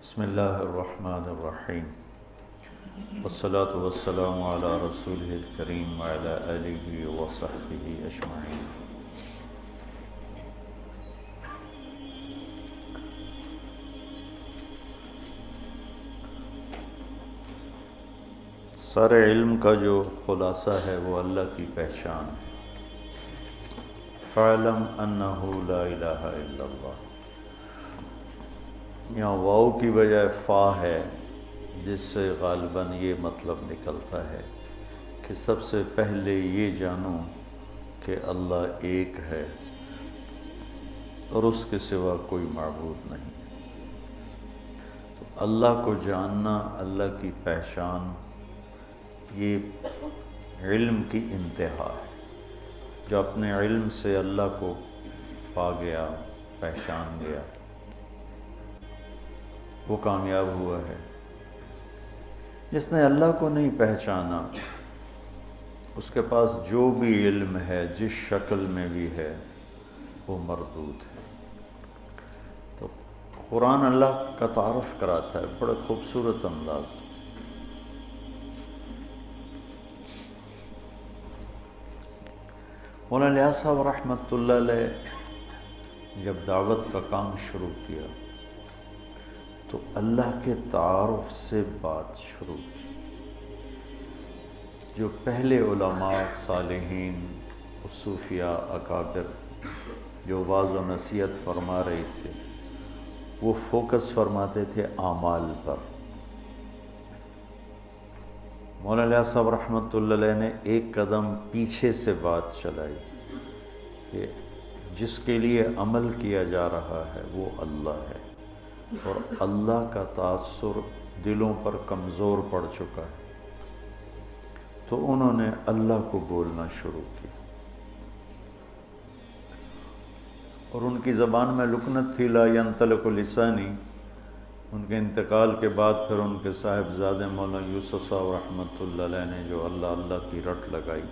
بسم اللہ الرحمن الرحیم والصلاة والسلام علی رسولہ الکریم وعلی آلہ وصحبہ اجمعین۔ سارے علم کا جو خلاصہ ہے وہ اللہ کی پہچان ہے۔ فَاعْلَمْ أَنَّهُ لَا إِلَٰهَ إِلَّا اللَّهُ، یہاں واو کی بجائے فا ہے، جس سے غالباً یہ مطلب نکلتا ہے کہ سب سے پہلے یہ جانو کہ اللہ ایک ہے اور اس کے سوا کوئی معبود نہیں۔ تو اللہ کو جاننا، اللہ کی پہچان، یہ علم کی انتہا ہے۔ جو اپنے علم سے اللہ کو پا گیا، پہچان گیا، وہ کامیاب ہوا ہے۔ جس نے اللہ کو نہیں پہچانا، اس کے پاس جو بھی علم ہے، جس شکل میں بھی ہے، وہ مردود ہے۔ تو قرآن اللہ کا تعارف کراتا ہے بڑے خوبصورت انداز۔ مولانا الیاس صاحب رحمۃ اللہ علیہ جب دعوت کا کام شروع کیا تو اللہ کے تعارف سے بات شروع کی۔ جو پہلے علماء، صالحین، صوفیاء، اکابر جو واعظ و نصیحت فرما رہے تھے، وہ فوکس فرماتے تھے اعمال پر۔ مولانا الیاس صاحب رحمۃ اللہ علیہ نے ایک قدم پیچھے سے بات چلائی کہ جس کے لیے عمل کیا جا رہا ہے وہ اللہ ہے، اور اللہ کا تاثر دلوں پر کمزور پڑ چکا ہے۔ تو انہوں نے اللہ کو بولنا شروع کیا، اور ان کی زبان میں لکنت تھی، لا ینطلق لسانی۔ ان کے انتقال کے بعد پھر ان کے صاحبزادے مولانا یوسف صاحب رحمۃ اللہ علیہ نے جو اللہ اللہ کی رٹ لگائی،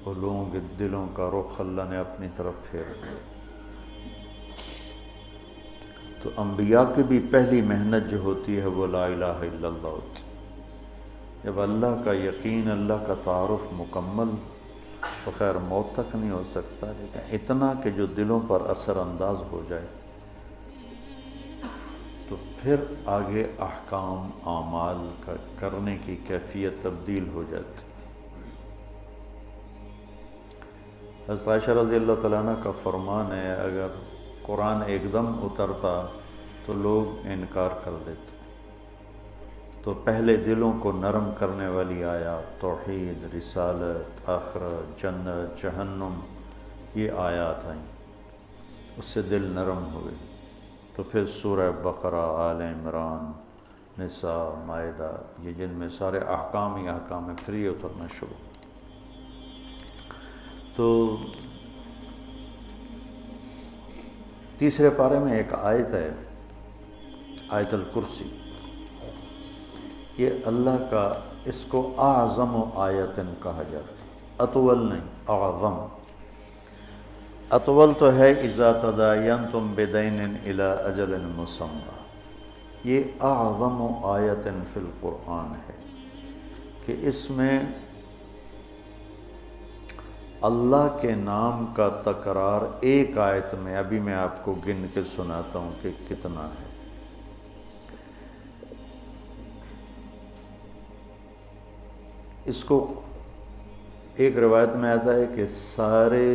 وہ لوگوں کے دلوں کا رخ اللہ نے اپنی طرف پھیر دیا۔ تو انبیاء کی بھی پہلی محنت جو ہوتی ہے وہ لا الہ الا اللہ ہوتی۔ جب اللہ کا یقین، اللہ کا تعارف مکمل، تو خیر موت تک نہیں ہو سکتا، لیکن اتنا کہ جو دلوں پر اثر انداز ہو جائے، تو پھر آگے احکام، اعمال کا کرنے کی کیفیت تبدیل ہو جاتی۔ حضرت عائشہ رضی اللہ تعالیٰ عنہ کا فرمان ہے، اگر قرآن ایک دم اترتا تو لوگ انکار کر دیتے۔ تو پہلے دلوں کو نرم کرنے والی آیات، توحید، رسالت، آخرت، جنت، جہنم، یہ آیات آئیں، اس سے دل نرم ہوئے۔ تو پھر سورہ بقرہ، آل عمران، نساء، مائدہ، یہ جن میں سارے احکام ہی احکام ہیں، پھر یہ اترنا شروع۔ تو تیسرے پارے میں ایک آیت ہے، آیت الکرسی۔ یہ اللہ کا، اس کو اعظم آیتن کہا جاتا، اطول نہیں، اعظم۔ اطول تو ہے اذا تداینتم بدین الی اجل مسمی، یہ اعظم آیت فی القرآن ہے کہ اس میں اللہ کے نام کا تکرار ایک آیت میں، ابھی میں آپ کو گن کے سناتا ہوں کہ کتنا ہے۔ اس کو ایک روایت میں آتا ہے کہ سارے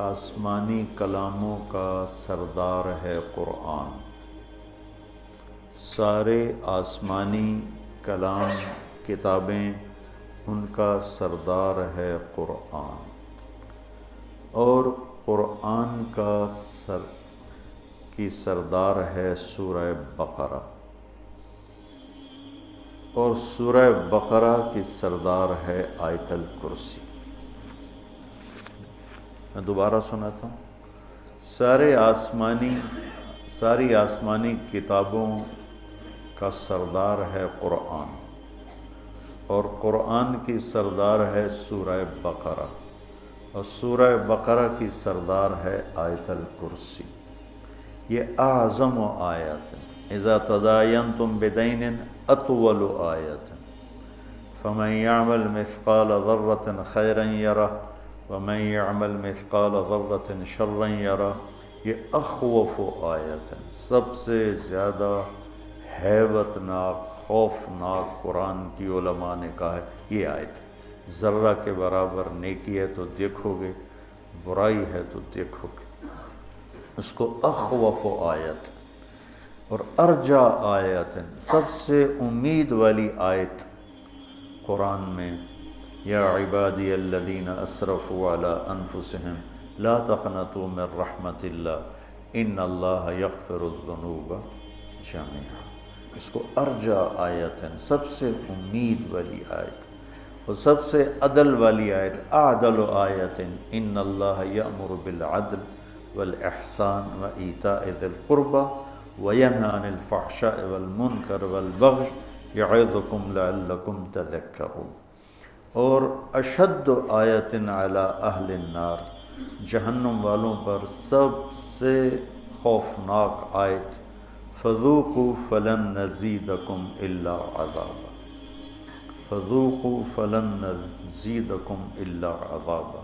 آسمانی کلاموں کا سردار ہے قرآن۔ سارے آسمانی کلام، کتابیں، ان کا سردار ہے قرآن، اور قرآن کی سردار ہے سورہ بقرہ، اور سورہ بقرہ کی سردار ہے آیت الکرسی۔ میں دوبارہ سناتا ہوں۔ ساری آسمانی کتابوں کا سردار ہے قرآن، اور قرآن کی سردار ہے سورہ بقرہ، اور سورہ بقرہ کی سردار ہے آیت الکرسی۔ یہ اعظم آیت اذا تداینتم بدین اطول آیت فمن يعمل مثقال ذرة خيرا يره ومن يعمل مثقال ذرة شرا يره. یہ اخوف آیت ہے، سب سے زیادہ ہیبت ناک خوفناک قرآن کی علماء نے کہا ہے یہ آیت. ذرہ کے برابر نیکی ہے تو دیکھو گے، برائی ہے تو دیکھو گے. اس کو اخوف آیت اور ارجا آیت، سب سے امید والی آیت قرآن میں. یا عبادی الذین اسرفوا علی انفسہم لا تقنطوا من رحمت اللہ ان اللہ یغفر الذنوب جميعا. اس کو ارجا آیت ہے، سب سے امید والی آیت اور سب سے عدل والی آیت. اعدل آیت ان اللہ یأمر بالعدل والاحسان وایتاء ذی القربى وینہی عن الفحشاء والمنکر والبغی یعظکم لعلکم تذکرون. اور اشد آیت علی اہل النار، جہنم والوں پر سب سے خوفناک آیت فذوقوا فلن نزیدکم الا عذابا. فذوقوا فلن نزیدکم الا عذابا،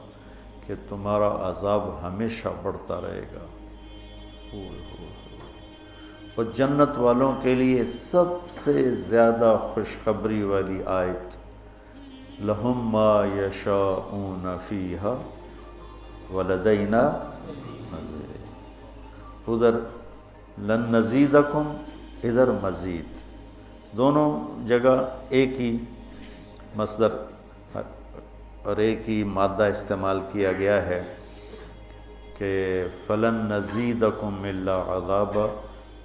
کہ تمہارا عذاب ہمیشہ بڑھتا رہے گا. اور جنت والوں کے لیے سب سے زیادہ خوشخبری والی آیت لہم ما یشاءون فیہا ولدینا مزید. ادھر لن نزیدکم، ادھر مزید، دونوں جگہ ایک ہی مصدر اور ایک ہی مادہ استعمال کیا گیا ہے کہ فلن نزیدکم الا عذابا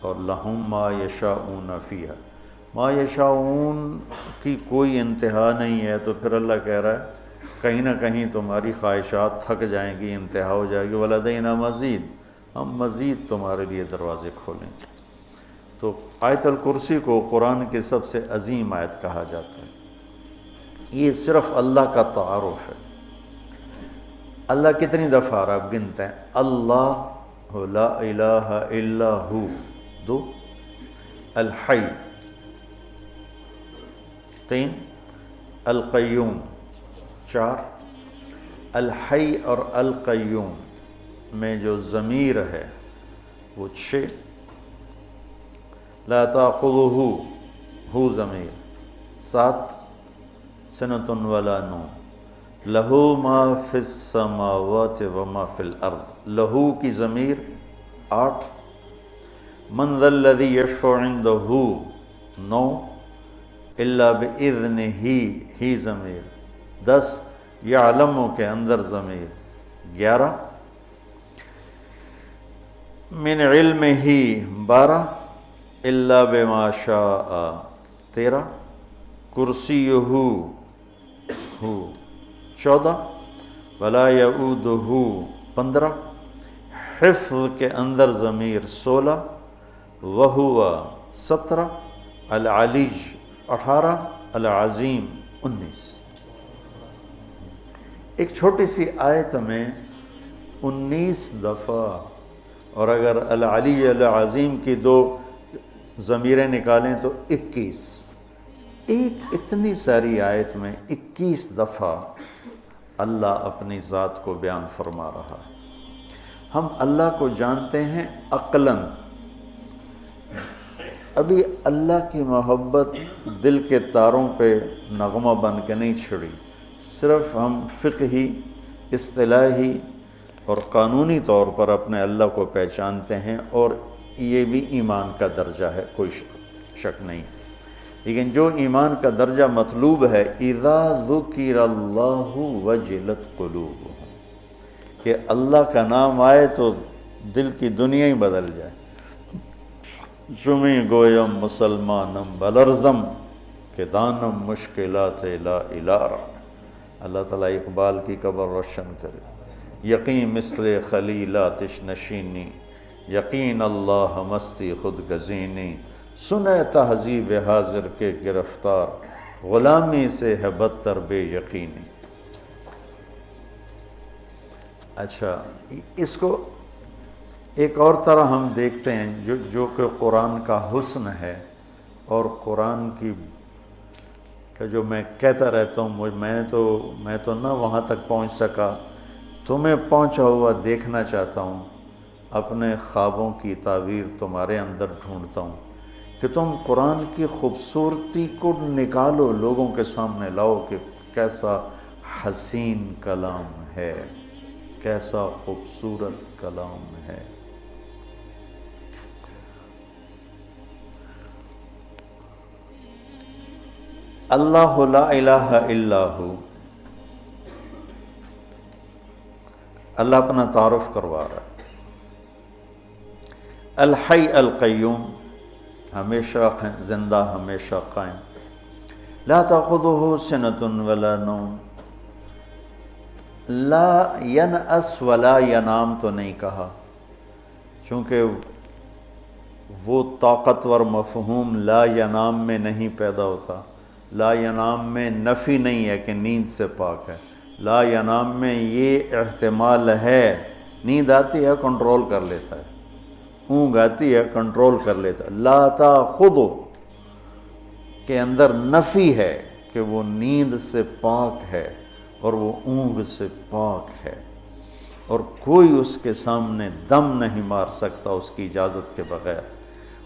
اور لہم ما یشاءون فیہا. ما یشاءون کی کوئی انتہا نہیں ہے، تو پھر اللہ کہہ رہا ہے کہیں نہ کہیں تمہاری خواہشات تھک جائیں گی، انتہا ہو جائے گی. ولدینا مزید، ہم مزید تمہارے لیے دروازے کھولیں گے. تو آیت الکرسی کو قرآن کی سب سے عظیم آیت کہا جاتا ہے. یہ صرف اللہ کا تعارف ہے. اللہ کتنی دفعہ آ رہا ہے گنتے ہیں؟ اللہ لا الہ الا ہو، 2. الحی، 3. القیوم، 4. الحی اور القیوم میں جو ضمیر ہے وہ 6. لا تاخذہ، ہو ضمیر 7. سنۃ ولا نوم. لہو ما فی السماوات وما فی الارض، لہو کی ضمیر 8. من ذا الذی یشفع عندہ 9. الا باذنہ، ہی ضمیر 10. یعلم کے اندر ضمیر 11. من علمہ 12. الا بما شاء 13. کرسیہ ہو 14. ولا یعودہ 15. حفظ کے اندر ضمیر 16. وہو 17. العلی 18. العظیم 19. ایک چھوٹی سی آیت میں 19 دفعہ، اور اگر العلی العظیم کی 2 ضمیریں نکالیں تو 21. ایک اتنی ساری آیت میں 21 دفعہ اللہ اپنی ذات کو بیان فرما رہا ہے. ہم اللہ کو جانتے ہیں عقلاً، ابھی اللہ کی محبت دل کے تاروں پہ نغمہ بن کے نہیں چھڑی. صرف ہم فقہی، اصطلاحی اور قانونی طور پر اپنے اللہ کو پہچانتے ہیں، اور یہ بھی ایمان کا درجہ ہے، کوئی شک نہیں. لیکن جو ایمان کا درجہ مطلوب ہے، اذا ذکر اللہ وجلت قلوبہم، کہ اللہ کا نام آئے تو دل کی دنیا ہی بدل جائے. چمی گویم مسلمانم بلرزم کہ دانم مشکلات لا الارا. اللہ تعالیٰ اقبال کی قبر روشن کرے. یقین مثل خلیلاتش نشینی، یقین اللہ مستی خود گزینی. سنے تہذیب حاضر کے گرفتار، غلامی سے ہے بدتر بے یقینی. اچھا، اس کو ایک اور طرح ہم دیکھتے ہیں جو کہ قرآن کا حسن ہے، اور قرآن کی کہ جو میں کہتا رہتا ہوں، میں تو نہ وہاں تک پہنچ سکا، تمہیں پہنچا ہوا دیکھنا چاہتا ہوں، اپنے خوابوں کی تعبیر تمہارے اندر ڈھونڈتا ہوں کہ تم قرآن کی خوبصورتی کو نکالو، لوگوں کے سامنے لاؤ کہ کیسا حسین کلام ہے، کیسا خوبصورت کلام ہے۔ اللہ لا الہ الا ہو، اللہ اپنا تعارف کروا رہا ہے۔ الحی القیوم، ہمیشہ زندہ، ہمیشہ قائم۔ لا تأخذہ سنۃ ولا نوم، لا ینأس ولا ینام تو نہیں کہا، چونکہ وہ طاقتور مفہوم لا ینام میں نہیں پیدا ہوتا۔ لا ینام میں نفی نہیں ہے کہ نیند سے پاک ہے، لا ینام میں یہ احتمال ہے، نیند آتی ہے کنٹرول کر لیتا ہے، اونگ آتی ہے کنٹرول کر لیتا ہے۔ لا تأخذہ کے اندر نفی ہے کہ وہ نیند سے پاک ہے اور وہ اونگ سے پاک ہے، اور کوئی اس کے سامنے دم نہیں مار سکتا اس کی اجازت کے بغیر،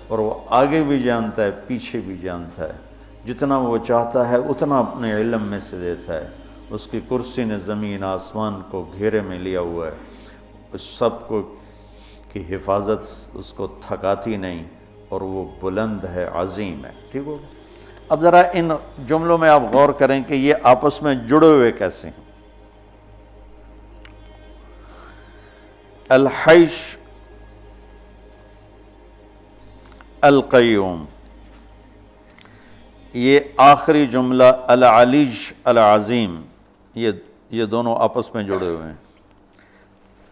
اور وہ آگے بھی جانتا ہے پیچھے بھی جانتا ہے، جتنا وہ چاہتا ہے اتنا اپنے علم میں سے دیتا ہے۔ اس کی کرسی نے زمین آسمان کو گھیرے میں لیا ہوا ہے، اس سب کو کی حفاظت اس کو تھکاتی نہیں، اور وہ بلند ہے، عظیم ہے۔ ٹھیک ہو؟ اب ذرا ان جملوں میں آپ غور کریں کہ یہ آپس میں جڑے ہوئے کیسے ہیں۔ الحیش القیوم، یہ آخری جملہ العلیج العظیم، یہ دونوں آپس میں جڑے ہوئے ہیں۔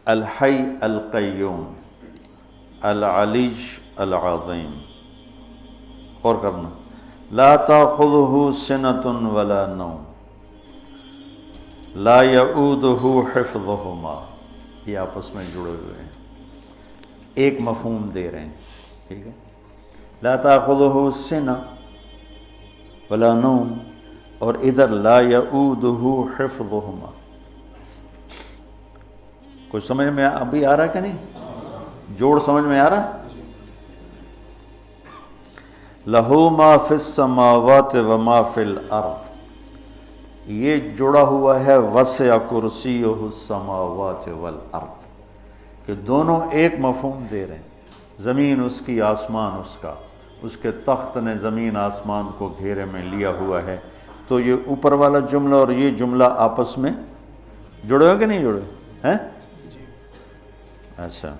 الحی القیوم، العلیج العظیم، غور کرنا۔ لا تأخذہ سنۃ ولا نوم، لا یعودہ حفظہما، یہ آپس میں جڑے ہوئے ہیں، ایک مفہوم دے رہے ہیں۔ ٹھیک ہے، لا تأخذہ سنۃ ولا نوم، اور ادھر لا یعودہ حفظہما۔ کچھ سمجھ میں ابھی آ رہا ہے کہ نہیں؟ جوڑ سمجھ میں آ رہا ہے؟ لہو ما فی السماوات وما فی الارض، یہ جڑا ہوا ہے وسع کرسیہ السماوات والارض، کہ دونوں ایک مفہوم دے رہے ہیں۔ زمین اس کی، آسمان اس کا، اس کے تخت نے زمین آسمان کو گھیرے میں لیا ہوا ہے۔ تو یہ اوپر والا جملہ اور یہ جملہ آپس میں جڑے ہو کہ نہیں جڑے ہیں؟ اچھا،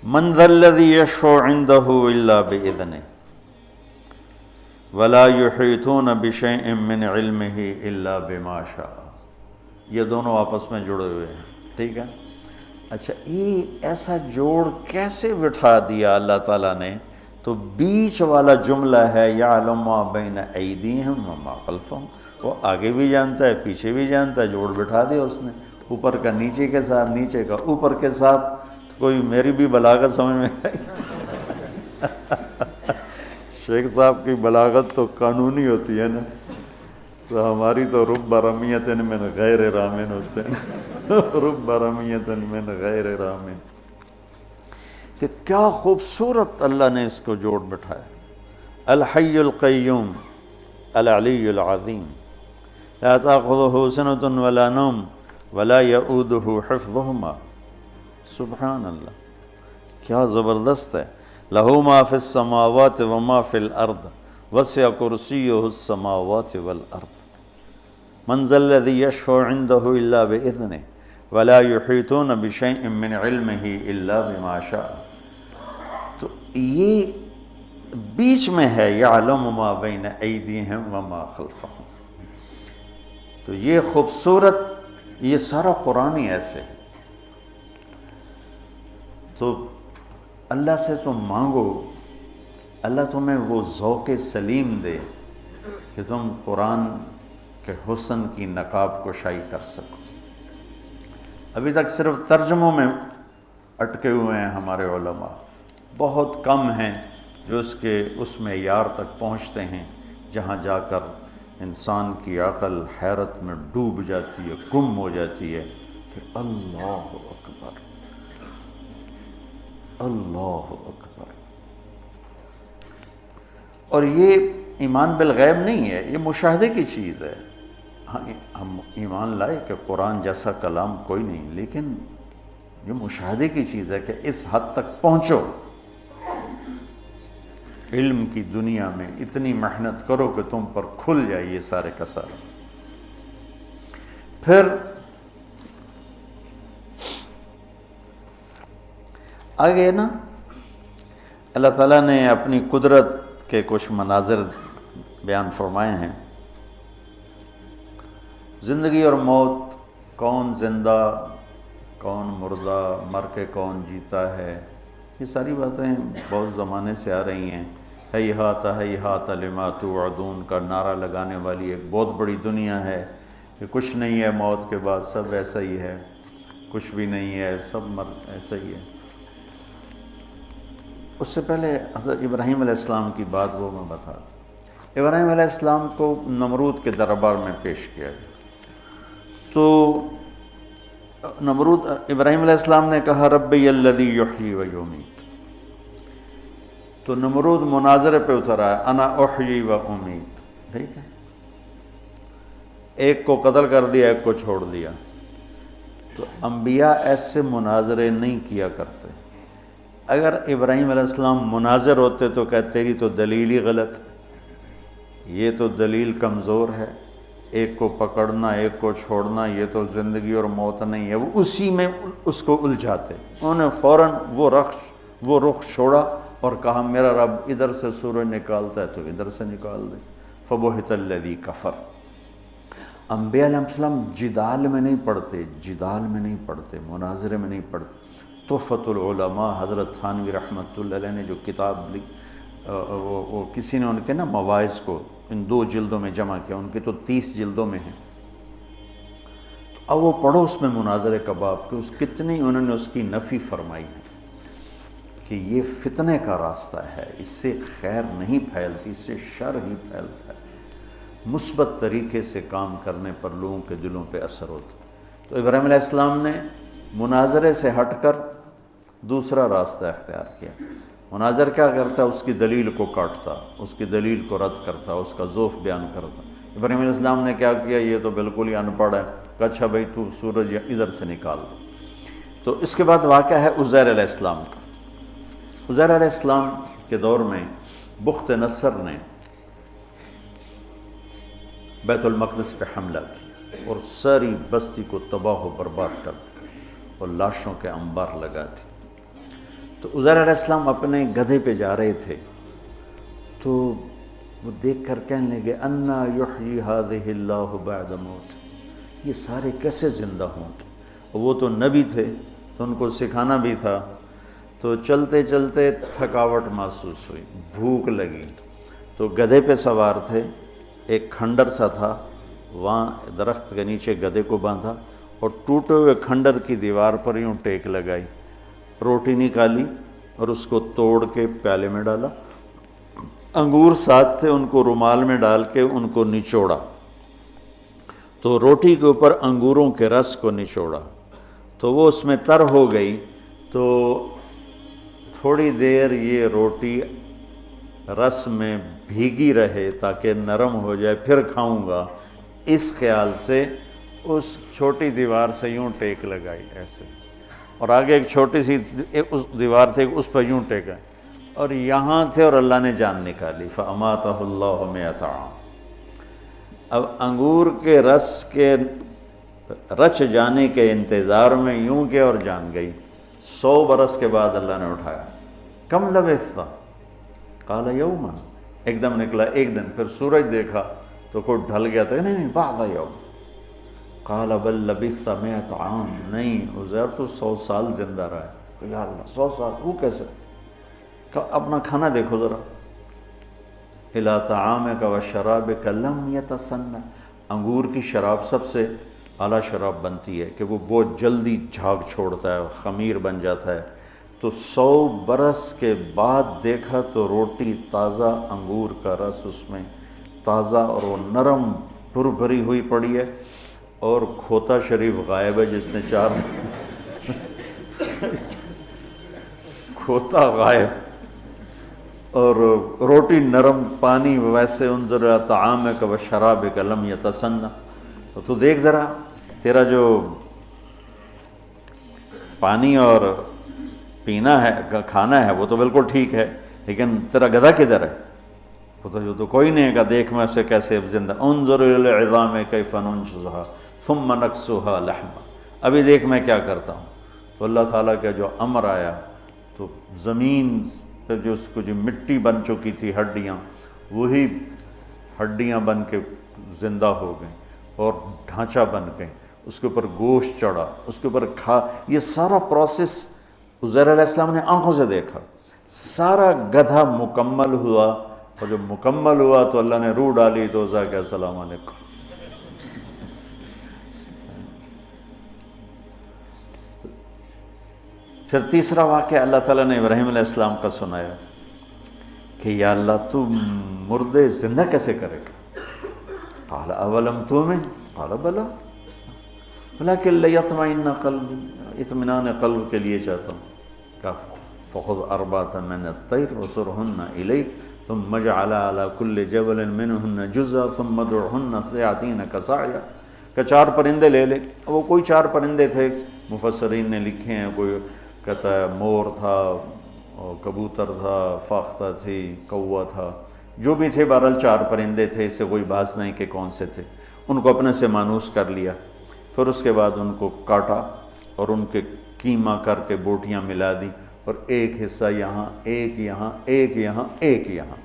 من ذا الذی یشفع عندہ الا بإذنہ ولا یحیطون بشیء من علمہ الا بما شاء، یہ دونوں آپس میں جڑے ہوئے ہیں۔ ٹھیک ہے، اچھا یہ ایسا جوڑ کیسے بٹھا دیا اللہ تعالیٰ نے؟ تو بیچ والا جملہ ہے یعلم ما بین ایدیہم وما خلفہم، وہ آگے بھی جانتا ہے پیچھے بھی جانتا ہے، جوڑ بٹھا دیا اس نے، اوپر کا نیچے کے ساتھ، نیچے کا اوپر کے ساتھ۔ کوئی میری بھی بلاغت سمجھ میں آئی؟ شیخ صاحب کی بلاغت تو قانونی ہوتی ہے نا، تو ہماری تو رب رمیۃ من غیر رامن ہوتے ہیں، رب رمیۃ من غیر رامن، کہ کیا خوبصورت اللہ نے اس کو جوڑ بٹھایا۔ الحی القیوم العلی العظیم، لا تأخذہ سنۃ ولا نوم ولا یعودہ حفظہما، سبحان اللہ، کیا زبردست ہے۔ لہو ما فی السماوات وما فی الارض وسع کرسیہ السماوات والارض، من ذا الذی یشفع عندہ الا بإذنہ ولا یحیطون بشیء من علمہ الا بما شاء۔ تو یہ بیچ میں ہے یعلم ما بین ایدیہم وما خلفہم، تو یہ خوبصورت، یہ سارا قرآن ہی ایسے ہے۔ تو اللہ سے تم مانگو، اللہ تمہیں وہ ذوق سلیم دے کہ تم قرآن کے حسن کی نقاب کشائی کر سکو۔ ابھی تک صرف ترجموں میں اٹکے ہوئے ہیں ہمارے علماء، بہت کم ہیں جو اس معیار تک پہنچتے ہیں جہاں جا کر انسان کی عقل حیرت میں ڈوب جاتی ہے، گم ہو جاتی ہے کہ اللہ اکبر، اللہ اکبر۔ اور یہ ایمان بالغیب نہیں ہے، یہ مشاہدے کی چیز ہے۔ ہاں ہم ایمان لائے کہ قرآن جیسا کلام کوئی نہیں، لیکن یہ مشاہدے کی چیز ہے کہ اس حد تک پہنچو، علم کی دنیا میں اتنی محنت کرو کہ تم پر کھل جائے یہ سارے کا سارا۔ پھر آگے نا اللہ تعالیٰ نے اپنی قدرت کے کچھ مناظر بیان فرمائے ہیں۔ زندگی اور موت، کون زندہ کون مردہ، مر کے کون جیتا ہے، یہ ساری باتیں بہت زمانے سے آ رہی ہیں۔ ہیہات ہیہات لما توعدون کا نعرہ لگانے والی ایک بہت بڑی دنیا ہے کہ کچھ نہیں ہے موت کے بعد، سب ایسا ہی ہے، کچھ بھی نہیں ہے، سب ایسا ہی ہے۔ اس سے پہلے حضرت ابراہیم علیہ السلام کی بات وہ میں بتا دوں۔ ابراہیم علیہ السلام کو نمرود کے دربار میں پیش کیا گیا، تو ابراہیم علیہ السلام نے کہا ربی الذی یحیی و یمیت، تو نمرود مناظرے پہ اتر آیا انا احیی و امیت، ٹھیک ہے، ایک کو قتل کر دیا، ایک کو چھوڑ دیا۔ تو انبیاء ایسے مناظرے نہیں کیا کرتے۔ اگر ابراہیم علیہ السلام مناظر ہوتے تو کہتے تیری تو دلیل ہی غلط، یہ تو دلیل کمزور ہے، ایک کو پکڑنا ایک کو چھوڑنا، یہ تو زندگی اور موت نہیں ہے، وہ اسی میں اس کو الجھاتے۔ انہوں نے فوراً وہ رخ چھوڑا اور کہا میرا رب ادھر سے سورج نکالتا ہے تو ادھر سے نکال دے۔ فبہت الذی کفر۔ انبیاء علیہ السلام جدال میں نہیں پڑھتے، مناظرے میں نہیں پڑھتے۔ تحفۃ العلماء حضرت تھانوی رحمۃ اللہ علیہ نے جو کتاب وہ کسی نے ان کے نا مواعظ کو ان 2 جلدوں میں جمع کیا، ان کے تو 30 جلدوں میں ہیں، تو اب وہ پڑھو اس میں مناظرے کا باب کہ کتنی انہوں نے اس کی نفی فرمائی ہے کہ یہ فتنے کا راستہ ہے، اس سے خیر نہیں پھیلتی، اس سے شر ہی پھیلتا ہے، مثبت طریقے سے کام کرنے پر لوگوں کے دلوں پہ اثر ہوتا ہے۔ تو ابراہیم علیہ السلام نے مناظرے سے ہٹ کر دوسرا راستہ اختیار کیا۔ مناظر کیا کرتا، اس کی دلیل کو کاٹتا، اس کی دلیل کو رد کرتا، اس کا ذوف بیان کرتا۔ ابراہیم علیہ السلام نے کیا کیا، یہ تو بالکل ہی ان پڑھ ہے، کہ اچھا بھائی تو سورج ادھر سے نکال دے۔ تو اس کے بعد واقعہ ہے عزیر علیہ السلام کا۔ عزیر علیہ السلام کے دور میں بخت نصر نے بیت المقدس پہ حملہ کیا اور ساری بستی کو تباہ و برباد کر دیا اور لاشوں کے انبار لگا دی۔ تو عزیر علیہ السلام اپنے گدھے پہ جا رہے تھے، تو وہ دیکھ کر کہنے لگے انا یحیی ہذہ اللہ بعد موت، یہ سارے کیسے زندہ ہوں گے؟ وہ تو نبی تھے تو ان کو سکھانا بھی تھا۔ تو چلتے چلتے تھکاوٹ محسوس ہوئی، بھوک لگی، تو گدھے پہ سوار تھے، ایک کھنڈر سا تھا، وہاں درخت کے نیچے گدھے کو باندھا اور ٹوٹے ہوئے کھنڈر کی دیوار پر یوں ٹیک لگائی، روٹی نکالی اور اس کو توڑ کے پیالے میں ڈالا، انگور ساتھ تھے ان کو رومال میں ڈال کے ان کو نچوڑا، تو روٹی کے اوپر انگوروں کے رس کو نچوڑا، تو وہ اس میں تر ہو گئی۔ تو تھوڑی دیر یہ روٹی رس میں بھیگی رہے تاکہ نرم ہو جائے، پھر کھاؤں گا، اس خیال سے اس چھوٹی دیوار سے یوں ٹیک لگائی ایسے، اور آگے ایک چھوٹی سی اس دیوار تھی اس پر یوں ٹیکا، اور یہاں تھے اور اللہ نے جان نکالی۔ فَأَمَاتَهُ اللَّهُ مِئَةَ عَامٍ۔ اب انگور کے رس کے رچ جانے کے انتظار میں یوں کیا اور جان گئی۔ 100 برس کے بعد اللہ نے اٹھایا، کم لبثت؟ قال یوما، ایک دم نکلا ایک دن، پھر سورج دیکھا تو خود ڈھل گیا تھا، نہیں بعد یوم۔ قال بل لبثت 100 عام، نہیں عزیر تو 100 سال زندہ رہا ہے۔ یا اللہ 100 سال، وہ کیسے؟ کہ اپنا کھانا دیکھو ذرا، الی طعامک و شرابک لم یتسنہ، انگور کی شراب سب سے اعلیٰ شراب بنتی ہے کہ وہ بہت جلدی جھاگ چھوڑتا ہے، خمیر بن جاتا ہے، تو 100 برس کے بعد دیکھا تو روٹی تازہ، انگور کا رس اس میں تازہ، اور وہ نرم پر بھری ہوئی پڑی ہے، اور کھوتا شریف غائب ہے جس نے 4 کھوتا غائب اور روٹی نرم، پانی ویسے انظر طعامک و شرابک لم یتسنہ. تو دیکھ ذرا تیرا جو پانی اور پینا ہے، کھانا ہے، وہ تو بالکل ٹھیک ہے، لیکن تیرا گدھا کدھر ہے؟ وہ تو کوئی نہیں ہے کہ دیکھ میں اسے کیسے اب زندہ. انظر الی العظام کیف ننشزها ثم نکسوها لحما. ابھی دیکھ میں کیا کرتا ہوں. تو اللہ تعالیٰ کا جو امر آیا تو زمین پہ جو اس کو جو مٹی بن چکی تھی ہڈیاں، وہی ہڈیاں بن کے زندہ ہو گئیں اور ڈھانچہ بن گئیں، اس کے اوپر گوشت چڑھا، اس کے اوپر یہ سارا پروسیس عزیر علیہ السلام نے آنکھوں سے دیکھا. سارا گدھا مکمل ہوا، اور جب مکمل ہوا تو اللہ نے روح ڈالی تو عزیٰ کہ السلام علیکم. پھر تیسرا واقعہ اللہ تعالیٰ نے ابراہیم علیہ السلام کا سنایا کہ یا اللہ تو مردے زندہ کیسے کرے گا؟ قال اولم تؤمن قال بلا ولکن لیطمئن قلبی، اطمینان قلب کے لیے چاہتا ہوں. کہ فخذ اربعة من الطیر وصرهن الیک ثم اجعل على كل جبل منهن جزءا ثم ادعهن سیاتینک سعیا. کہ 4 پرندے لے لے. وہ کوئی 4 پرندے تھے، مفسرین نے لکھے ہیں، کوئی کہتا ہے مور تھا، کبوتر تھا، فاختہ تھی، کوا تھا، جو بھی تھے، بہرحال 4 پرندے تھے، اس سے کوئی بحث نہیں کہ کون سے تھے. ان کو اپنے سے مانوس کر لیا، پھر اس کے بعد ان کو کاٹا اور ان کے کیما کر کے بوٹیاں ملا دی، اور ایک حصہ یہاں، ایک یہاں، ایک یہاں، ایک یہاں.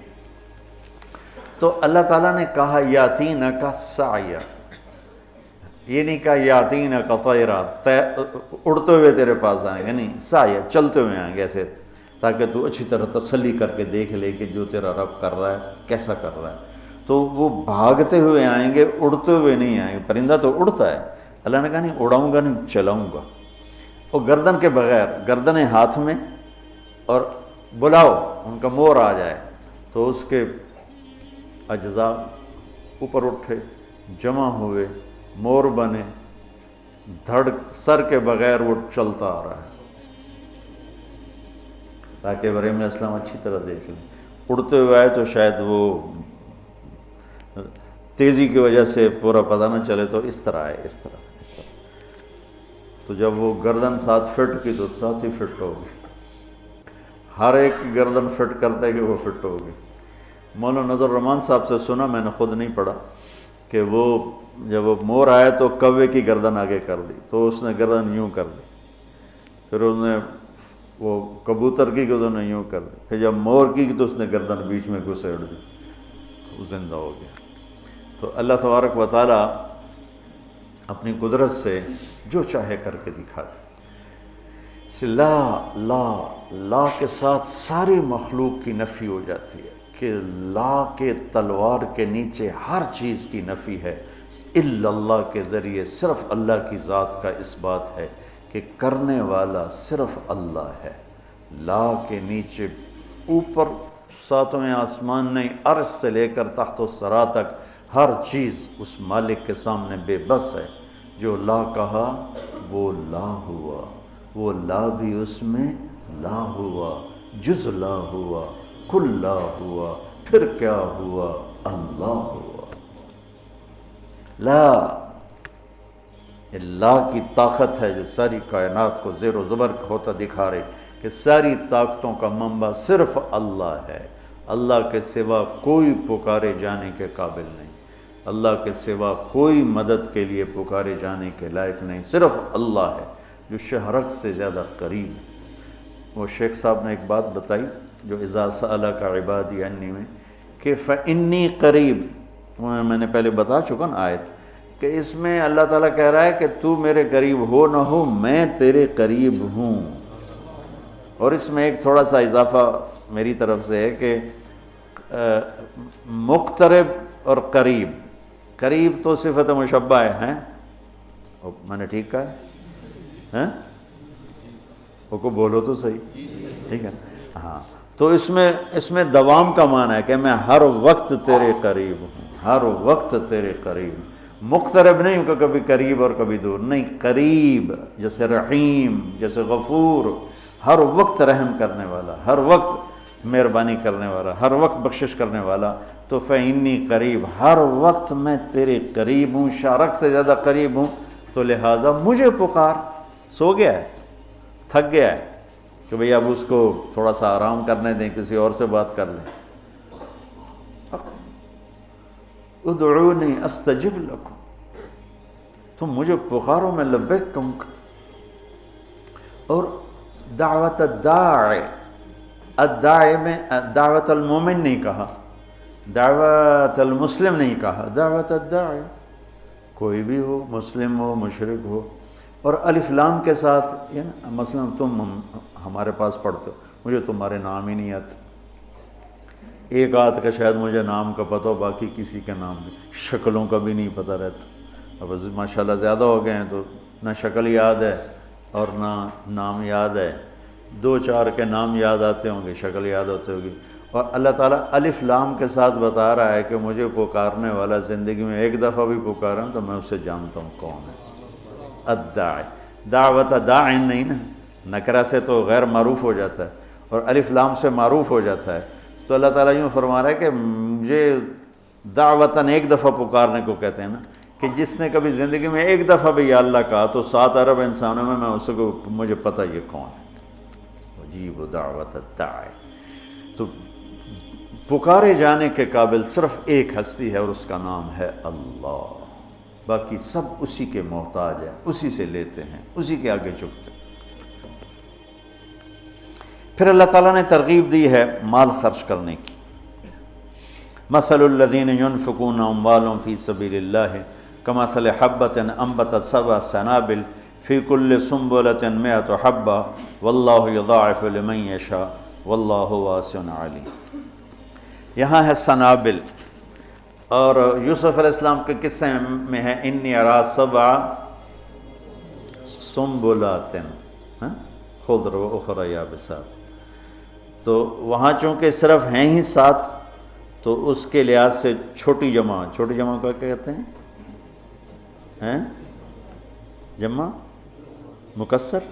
تو اللہ تعالیٰ نے کہا یاتینک سعیا، یہ نہیں کہا یاتینک طیرا، اڑتے ہوئے تیرے پاس آئیں گے، نہیں، سعیا، چلتے ہوئے آئیں گے ایسے، تاکہ تو اچھی طرح تسلی کر کے دیکھ لے کہ جو تیرا رب کر رہا ہے کیسا کر رہا ہے. تو وہ بھاگتے ہوئے آئیں گے، اڑتے ہوئے نہیں آئیں گے. پرندہ تو اڑتا ہے، اللہ نے کہا نہیں اڑاؤں گا، نہیں چلاؤں گا. اور گردن کے بغیر، گردنیں ہاتھ میں، اور بلاؤ ان کا مور آ جائے تو اس کے اجزاء اوپر اٹھے، جمع ہوئے، مور بنے، سر کے بغیر وہ چلتا آ رہا ہے، تاکہ ابراہیم علیہ السلام اچھی طرح دیکھ لیں. اڑتے ہوئے آئے تو شاید وہ تیزی کی وجہ سے پورا پتہ نہ چلے، تو اس طرح آئے، اس طرح. تو جب وہ گردن 7 فٹ کی تو 7 ہی فٹ ہوگی. ہر ایک گردن فٹ کرتا ہے کہ وہ فٹ ہوگی. مولانا نظر الرحمان صاحب سے سنا، میں نے خود نہیں پڑھا، کہ وہ جب وہ مور آیا تو کوے کی گردن آگے کر دی، تو اس نے گردن یوں کر دی. پھر اس نے وہ کبوتر کی گردن یوں کر دی. پھر جب مور کی تو اس نے گردن بیچ میں گھسیڑ دی، تو وہ زندہ ہو گیا. تو اللہ تبارک و تعالیٰ اپنی قدرت سے جو چاہے کر کے دکھاتے. لا کے ساتھ ساری مخلوق کی نفی ہو جاتی ہے، کہ لا کے تلوار کے نیچے ہر چیز کی نفی ہے، الا اللہ کے ذریعے صرف اللہ کی ذات کا اس بات ہے کہ کرنے والا صرف اللہ ہے. لا کے نیچے اوپر 7ویں آسمان نہیں، عرش سے لے کر تحت الثری تک ہر چیز اس مالک کے سامنے بے بس ہے. جو لا کہا وہ لا ہوا، وہ لا بھی اس میں لا ہوا، جز لا ہوا، کل لا ہوا، پھر کیا ہوا؟ اللہ ہوا. لا کی طاقت ہے جو ساری کائنات کو زیر و زبر ہوتا دکھا رہی کہ ساری طاقتوں کا منبع صرف اللہ ہے. اللہ کے سوا کوئی پکارے جانے کے قابل نہیں، اللہ کے سوا کوئی مدد کے لیے پکارے جانے کے لائق نہیں، صرف اللہ ہے جو شہرک سے زیادہ قریب ہے. وہ شیخ صاحب نے ایک بات بتائی جو اذا سألک عبادی انی میں، کہ فإنی قریب، میں نے پہلے بتا چکا نا آیت، کہ اس میں اللہ تعالیٰ کہہ رہا ہے کہ تو میرے قریب ہو نہ ہو میں تیرے قریب ہوں. اور اس میں ایک تھوڑا سا اضافہ میری طرف سے ہے کہ مقترب اور قریب، قریب تو صفت مشبہ ہے، میں نے ٹھیک کہا ہے؟ وہ کو بولو تو صحیح، ٹھیک ہے؟ ہاں، تو اس میں دوام کا معنی ہے کہ میں ہر وقت تیرے قریب ہوں، ہر وقت تیرے قریب ہوں۔ مقترب نہیں ہوں کہ کبھی قریب اور کبھی دور، نہیں، قریب، جیسے رحیم، جیسے غفور، ہر وقت رحم کرنے والا، ہر وقت مہربانی کرنے والا، ہر وقت بخشش کرنے والا۔ تو فإنی قریب، ہر وقت میں تیرے قریب ہوں، شارک سے زیادہ قریب ہوں، تو لہٰذا مجھے پکار۔ سو گیا ہے، تھک گیا ہے کہ بھئی اب اس کو تھوڑا سا آرام کرنے دیں، کسی اور سے بات کر لیں۔ ادعونی استجب لکم، تم مجھے پکارو میں لبیک کہوں گا۔ اور دعوت الداعی میں دعوت المومن نہیں کہا، دعوت المسلم نہیں کہا، دعوت الداعی، کوئی بھی ہو، مسلم ہو، مشرک ہو۔ اور الف لام کے ساتھ، مثلا تم ہمارے پاس پڑھتے ہو، مجھے تمہارے نام ہی نہیں آتے، ایک آدھ کا شاید مجھے نام کا پتہ ہو، باقی کسی کے نام شکلوں کا بھی نہیں پتہ رہتا۔ اب ماشاءاللہ زیادہ ہو گئے ہیں تو نہ شکل یاد ہے اور نہ نام یاد ہے، دو چار کے نام یاد آتے ہوں گے، شکل یاد ہوتے ہوگی۔ اور اللہ تعالیٰ الف لام کے ساتھ بتا رہا ہے کہ مجھے پکارنے والا زندگی میں ایک دفعہ بھی پکارا تو میں اسے جانتا ہوں کون ہے۔ الداعی، دعوت داعٍ نہیں نا، نکرہ سے تو غیر معروف ہو جاتا ہے اور الف لام سے معروف ہو جاتا ہے۔ تو اللہ تعالیٰ یوں فرما رہا ہے کہ مجھے دعوتاً ایک دفعہ پکارنے کو کہتے ہیں نا، کہ جس نے کبھی زندگی میں ایک دفعہ بھی یا اللہ کہا تو 7 ارب انسانوں میں اس کو مجھے پتہ یہ کون ہے۔ عجیب دعوت الداعی۔ تو پکارے جانے کے قابل صرف ایک ہستی ہے اور اس کا نام ہے اللہ، باقی سب اسی کے محتاج ہیں، اسی سے لیتے ہیں، اسی کے آگے جھکتے ہیں۔ پھر اللہ تعالیٰ نے ترغیب دی ہے مال خرچ کرنے کی۔ مثل الذین ينفقون اموالهم فی سبیل اللہ کمثل حبۃ انبتت 7 سنابل فی کل سنبلۃ 100 حبۃ واللہ یضاعف لمن یشاء واللہ واسع علیم۔ یہاں ہے سنابل، اور یوسف علیہ السلام کے قصے میں ہے انی ارا 7 سنبلات خضر و اخری یابسات۔ تو وہاں چونکہ صرف ہیں ہی 7 تو اس کے لحاظ سے چھوٹی جمع کو کیا کہتے ہیں؟ جمع مکسر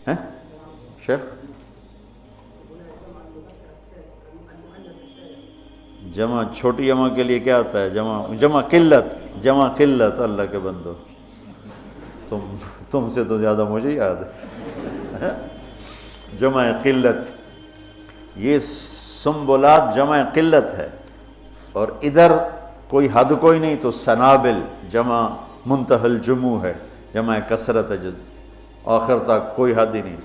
ہیں شیخ؟ جمع چھوٹی جمع کے لیے کیا آتا ہے؟ جمع قلت۔ اللہ کے بندو، تم سے تو زیادہ مجھے یاد ہے۔ جمع قلت، یہ سنبلات جمع قلت ہے، اور ادھر کوئی حد کوئی نہیں، تو سنابل جمع منتہی الجموع ہے، جمع کثرت ہے، جو آخر تک کوئی حد ہی نہیں۔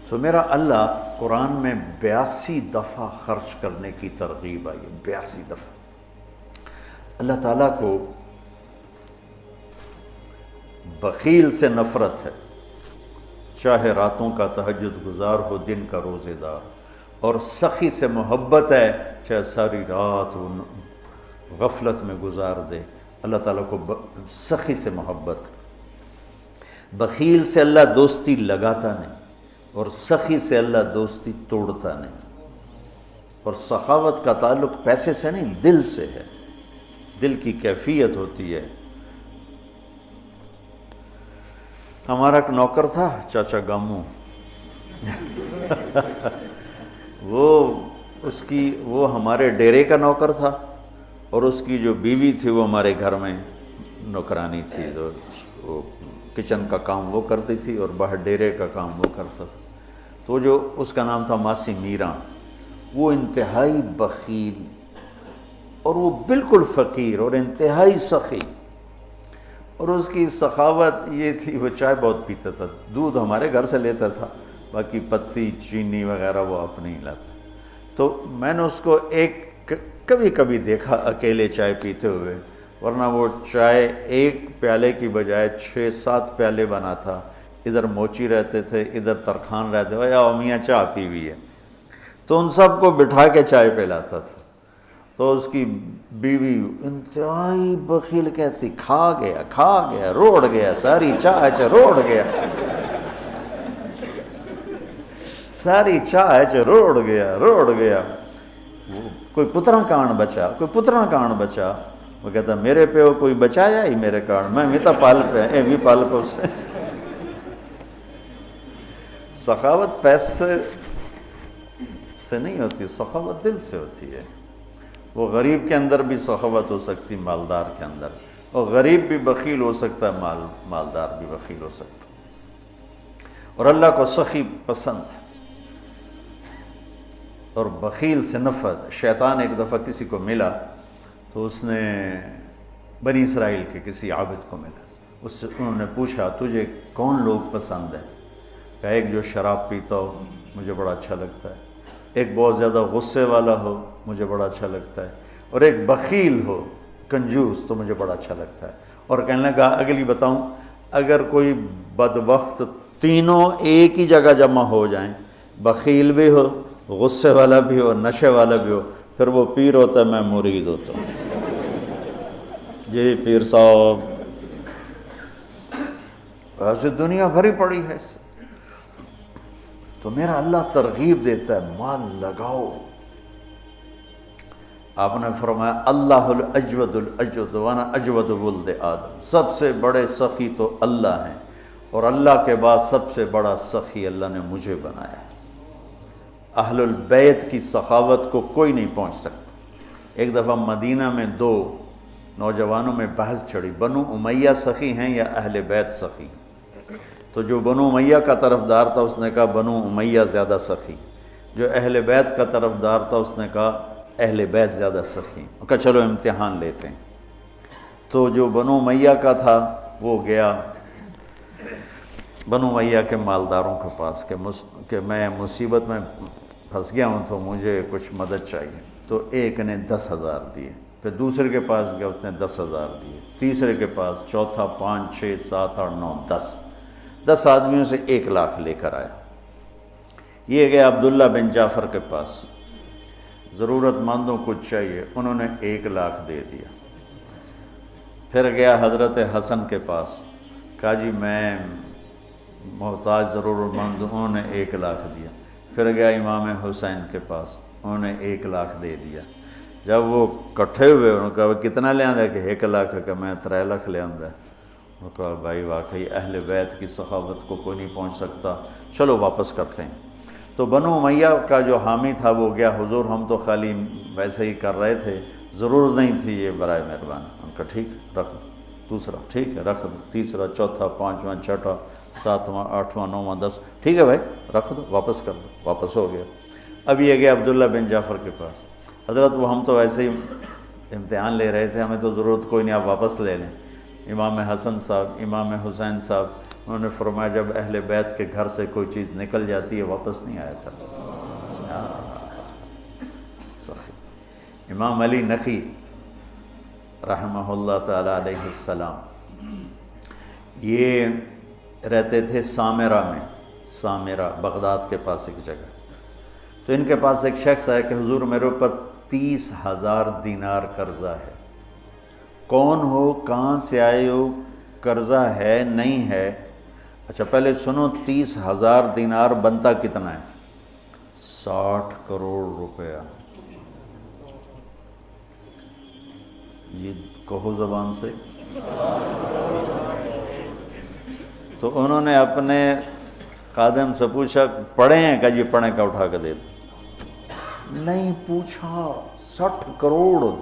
تو میرا اللہ قرآن میں 82 دفعہ خرچ کرنے کی ترغیب آئی ہے، 82 دفعہ۔ اللہ تعالیٰ کو بخیل سے نفرت ہے، چاہے راتوں کا تہجد گزار ہو، دن کا روزے دار، اور سخی سے محبت ہے، چاہے ساری رات وہ غفلت میں گزار دے۔ اللہ تعالیٰ کو سخی سے محبت۔ بخیل سے اللہ دوستی لگاتا نہیں، اور سخی سے اللہ دوستی توڑتا نہیں۔ اور سخاوت کا تعلق پیسے سے نہیں، دل سے ہے، دل کی کیفیت ہوتی ہے۔ ہمارا ایک نوکر تھا چاچا گامو، وہ ہمارے ڈیرے کا نوکر تھا، اور اس کی جو بیوی تھی وہ ہمارے گھر میں نوکرانی تھی، تو وہ کچن کا کام وہ کرتی تھی اور باہر ڈیرے کا کام وہ کرتا تھا۔ تو جو اس کا نام تھا ماسی میراں، وہ انتہائی بخیل اور وہ بالکل فقیر اور انتہائی سخی۔ اور اس کی سخاوت یہ تھی، وہ چائے بہت پیتا تھا، دودھ ہمارے گھر سے لیتا تھا، باقی پتی چینی وغیرہ وہ اپنے ہی لاتا۔ تو میں نے اس کو کبھی کبھی دیکھا اکیلے چائے پیتے ہوئے، ورنہ وہ چائے ایک پیالے کی بجائے 6-7 پیالے بناتا۔ ادھر موچی رہتے تھے، ادھر ترخان رہتے، یا میاں چائے پی ہوئی ہے، تو ان سب کو بٹھا کے چائے پلاتا تھا۔ تو اس کی بیوی انتہائی بخیل کہتی کھا گیا روڑ گیا، ساری چاہ روڑ گیا، ساری چاہ روڑ گیا۔ کوئی پترا کان بچا، وہ کہتا میرے پیو کوئی بچایا ہی میرے کان، میں بھی تو پال پہ اس سے۔ سخاوت پیسے سے نہیں ہوتی، سخاوت دل سے ہوتی ہے۔ وہ غریب کے اندر بھی سخاوت ہو سکتی، مالدار کے اندر، اور غریب بھی بخیل ہو سکتا ہے، مالدار بھی بخیل ہو سکتا ہے۔ اور اللہ کو سخی پسند ہے اور بخیل سے نفرت۔ شیطان ایک دفعہ کسی کو ملا تو اس نے بنی اسرائیل کے کسی عابد کو ملا، اس سے انہوں نے پوچھا تجھے کون لوگ پسند ہیں؟ کہا ایک جو شراب پیتا ہو مجھے بڑا اچھا لگتا ہے، ایک بہت زیادہ غصے والا ہو مجھے بڑا اچھا لگتا ہے، اور ایک بخیل ہو کنجوس تو مجھے بڑا اچھا لگتا ہے۔ اور کہنے لگا اگلی بتاؤں، اگر کوئی بدبخت تینوں ایک ہی جگہ جمع ہو جائیں، بخیل بھی ہو، غصے والا بھی ہو، نشے والا بھی ہو، پھر وہ پیر ہوتا ہے، میں مرید ہوتا ہوں۔ جی پیر صاحب، ایسے دنیا بھری پڑی ہے اس سے۔ تو میرا اللہ ترغیب دیتا ہے مال لگاؤ۔ آپ نے فرمایا اللہ الاجود وانا اجود ولد آدم، سب سے بڑے سخی تو اللہ ہیں، اور اللہ کے بعد سب سے بڑا سخی اللہ نے مجھے بنایا۔ اہل البیت کی سخاوت کو کوئی نہیں پہنچ سکتا۔ ایک دفعہ مدینہ میں دو نوجوانوں میں بحث چھڑی، بنو امیہ سخی ہیں یا اہل بیت سخی؟ تو جو بنو امیہ کا طرفدار تھا اس نے کہا بنو امیہ زیادہ سخی، جو اہل بیت کا طرفدار تھا اس نے کہا اہل بیت زیادہ سخی۔ کہا چلو امتحان لیتے ہیں۔ تو جو بنو امیہ کا تھا وہ گیا بنو امیہ کے مالداروں کے پاس کہ میں مصیبت میں پھنس گیا ہوں تو مجھے کچھ مدد چاہیے۔ تو ایک نے 10,000 دیے، پھر دوسرے کے پاس گیا اس نے 10,000 دیے، تیسرے کے پاس، چوتھا 5 6 7 8 9 10 آدمیوں سے 1 لاکھ لے کر آیا۔ یہ گیا عبداللہ بن جعفر کے پاس، ضرورت مندوں کو چاہیے، انہوں نے 1 لاکھ دے دیا۔ پھر گیا حضرت حسن کے پاس، کہا جی میں محتاج ضرورت مند، انہوں نے 1 لاکھ دیا۔ پھر گیا امام حسین کے پاس، انہوں نے 1 لاکھ دے دیا۔ جب وہ کٹھے ہوئے انہوں نے کہا کتنا لے آندہ کہ 1 لاکھ، کہ میں 3 لاکھ لے آندہ۔ انہوں نے کہا بھائی واقعی اہل بیت کی سخاوت کو کوئی نہیں پہنچ سکتا، چلو واپس کرتے ہیں۔ تو بنو امیہ کا جو حامی تھا وہ گیا، حضور ہم تو خالی ویسے ہی کر رہے تھے، ضرورت نہیں تھی، یہ برائے مہربان۔ ان کا ٹھیک رکھ دو، دوسرا ٹھیک ہے رکھ دو، تیسرا چوتھا 5واں 6واں 7واں 8واں 9واں 10، ٹھیک ہے بھائی رکھ دو، واپس کر دو، واپس ہو گیا۔ اب یہ گیا عبداللہ بن جعفر کے پاس، حضرت وہ ہم تو ایسے ہی امتحان لے رہے تھے، ہمیں تو ضرورت کوئی نہیں، آپ واپس لے لیں۔ امام حسن صاحب، امام حسین صاحب، انہوں نے فرمایا جب اہل بیت کے گھر سے کوئی چیز نکل جاتی ہے واپس نہیں آیا تھا۔ سخی امام علی نقی رحمہ اللہ تعالی علیہ السلام، یہ رہتے تھے سامرہ میں، سامرہ بغداد کے پاس ایک جگہ۔ تو ان کے پاس ایک شخص آیا کہ حضور میرے اوپر 30,000 دینار قرضہ ہے۔ کون ہو، کہاں سے آئے ہو، قرضہ ہے نہیں ہے؟ اچھا پہلے سنو، 30,000 دینار بنتا کتنا ہے؟ 60 کروڑ روپیہ۔ یہ کہو زبان سے۔ تو انہوں نے اپنے خادم سے پوچھا پڑھے ہیں؟ کہ جی پڑھیں، کا اٹھا کے دے دو۔ نہیں پوچھا، 60 کروڑ۔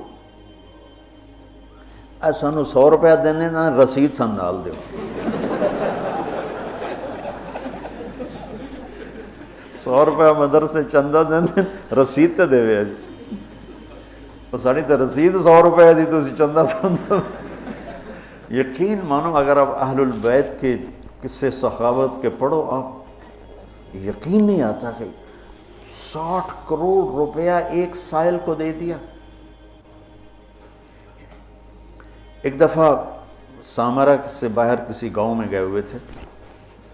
سانو 100 روپیہ دینے نا، رسید سن نال دیو۔ 100 روپیہ مدرسے چندہ دینے، رسید تے دے وے جی، اور ساڑی تے رسید 100 روپیہ دی تو اسی چندہ سن۔ یقین مانو اگر آپ اہل البیت کے قصے سخاوت کے پڑھو، آپ یقین نہیں آتا کہ 60 کروڑ روپیہ ایک سائل کو دے دیا۔ ایک دفعہ سامرہ سے باہر کسی گاؤں میں گئے ہوئے تھے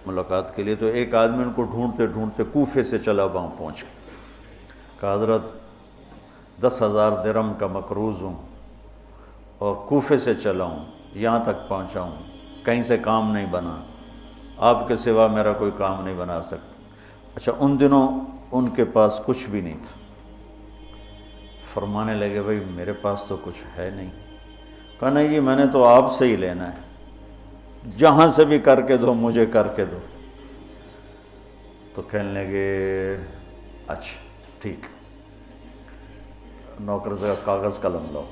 ملاقات کے لیے، تو ایک آدمی ان کو ڈھونڈتے ڈھونڈتے کوفے سے چلا وہاں پہنچ گیا۔ کہا حضرت 10,000 درہم کا مقروض ہوں اور کوفے سے چلا ہوں، یہاں تک پہنچا ہوں، کہیں سے کام نہیں بنا، آپ کے سوا میرا کوئی کام نہیں بنا سکتا۔ اچھا، ان دنوں ان کے پاس کچھ بھی نہیں تھا۔ فرمانے لگے بھائی میرے پاس تو کچھ ہے نہیں۔ کہا نہیں جی میں نے تو آپ سے ہی لینا ہے، جہاں سے بھی کر کے دو مجھے کر کے دو۔ تو کہنے لگے اچھا ٹھیک، نوکر سے کاغذ قلم لاؤ۔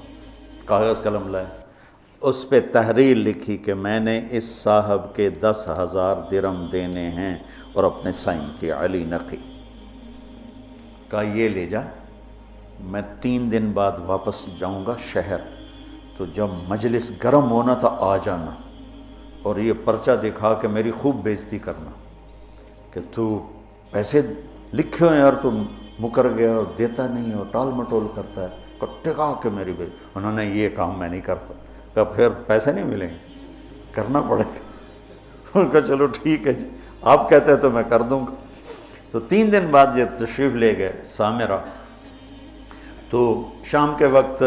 کاغذ قلم لائے، اس پہ تحریر لکھی کہ میں نے اس صاحب کے 10,000 درہم دینے ہیں اور اپنے سائن کے علی نقی۔ کہا یہ لے جا، میں 3 دن بعد واپس جاؤں گا شہر، تو جب مجلس گرم ہونا تھا آ جانا اور یہ پرچہ دکھا کے میری خوب بےزتی کرنا کہ تو پیسے لکھے ہوئے یار، تو مکر گیا اور دیتا نہیں ہے اور ٹال مٹول کرتا ہے، ٹکا کے میری بےزتی۔ انہوں نے یہ کام میں نہیں کرتا۔ کہا پھر پیسے نہیں ملیں گے، کرنا پڑے گا۔ انہوں نے کہا چلو ٹھیک ہے جی، آپ کہتے ہیں تو میں کر دوں گا۔ تو 3 دن بعد یہ تشریف لے گئے سامرہ۔ تو شام کے وقت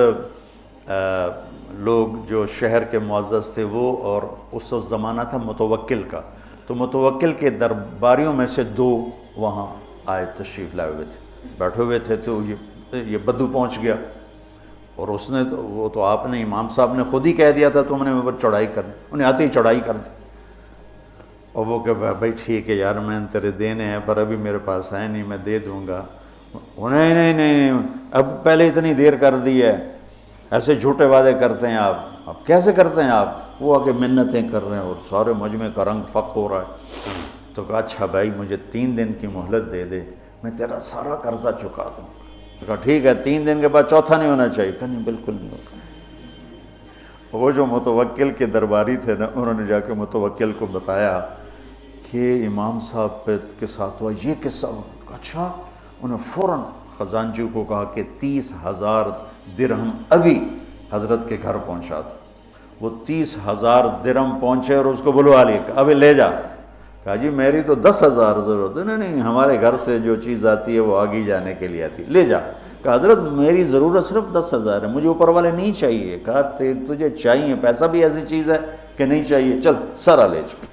لوگ جو شہر کے معزز تھے وہ، اور اس زمانہ تھا متوکل کا، تو متوکل کے درباریوں میں سے 2 وہاں آئے، تشریف لائے ہوئے تھے، بیٹھے ہوئے تھے۔ تو یہ بدو پہنچ گیا، اور اس نے وہ تو آپ نے امام صاحب نے خود ہی کہہ دیا تھا تم نے اوپر چڑھائی کرنی، انہیں آتے ہی چڑھائی کر دی۔ اور وہ کہ بھائی ٹھیک ہے یار میں تیرے دینے ہیں پر ابھی میرے پاس ہے نہیں، میں دے دوں گا۔ نہیں اب پہلے اتنی دیر کر دی ہے، ایسے جھوٹے وعدے کرتے ہیں آپ، اب کیسے کرتے ہیں آپ؟ وہ آگے منتیں کر رہے ہیں اور سارے مجمع کا رنگ فق ہو رہا ہے۔ تو کہا اچھا بھائی مجھے 3 دن کی مہلت دے دے، میں تیرا سارا قرضہ چکا دوں۔ کہا ٹھیک ہے، 3 دن کے بعد چوتھا نہیں ہونا چاہیے۔ کہا نہیں بالکل نہیں ہوگا۔ وہ جو متوکل کے درباری تھے نا، انہوں نے جا کے متوکل کو بتایا کہ امام صاحب کے ساتھ ہوا یہ قصہ۔ اچھا، انہوں نے فوراً خزانچی کو کہا کہ 30,000 درہم ابھی حضرت کے گھر پہنچا دو۔ وہ 30,000 درہم پہنچے اور اس کو بلوا لیا، ابھی لے جا۔ کہا جی میری تو 10,000 ضرورت ہے۔ نہیں ہمارے گھر سے جو چیز آتی ہے وہ آگے جانے کے لیے آتی ہے، لے جا۔ کہا حضرت میری ضرورت صرف 10,000 ہے، مجھے اوپر والے نہیں چاہیے۔ کہا تجھے چاہیے، پیسہ بھی ایسی چیز ہے کہ نہیں چاہیے، چل سارا لے جا۔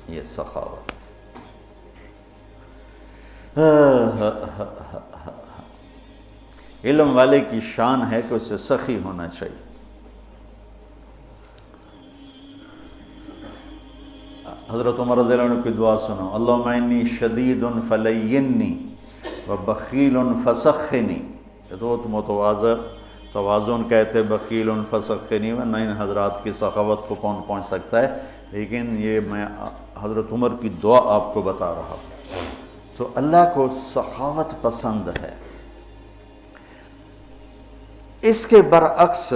یہ سخاوت۔ علم والے کی شان ہے کہ اسے سخی ہونا چاہیے۔ حضرت عمر رضی اللہ عنہ کی دعا سنو، اللہم انی شدید فلینی وبخیل فسخنی۔ یہ تو توازن کہتے بخیل فسخنی، ورنہ ان حضرات کی سخاوت کو کون پہنچ سکتا ہے، لیکن یہ میں حضرت عمر کی دعا آپ کو بتا رہا ہوں۔ تو اللہ کو سخاوت پسند ہے۔ اس کے برعکس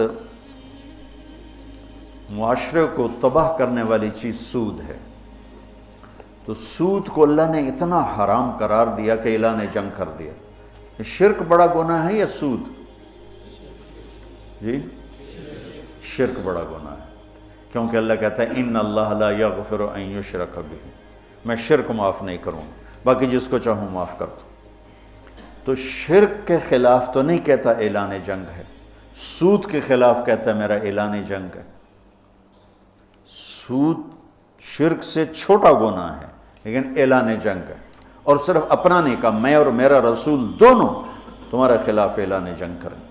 معاشرے کو تباہ کرنے والی چیز سود ہے۔ تو سود کو اللہ نے اتنا حرام قرار دیا کہ اعلان جنگ کر دیا۔ شرک بڑا گناہ ہے یا سود؟ جی شرک بڑا گناہ ہے، کیونکہ اللہ کہتا ہے ان اللہ لا یغفر ان یشرک بہ، میں شرک معاف نہیں کروں، باقی جس کو چاہوں معاف کر دوں۔ تو شرک کے خلاف تو نہیں کہتا اعلان جنگ ہے، سود کے خلاف کہتا ہے میرا اعلان جنگ ہے۔ سود شرک سے چھوٹا گناہ ہے لیکن اعلان جنگ ہے، اور صرف اپنا نہیں کہا، میں اور میرا رسول دونوں تمہارے خلاف اعلان جنگ کریں۔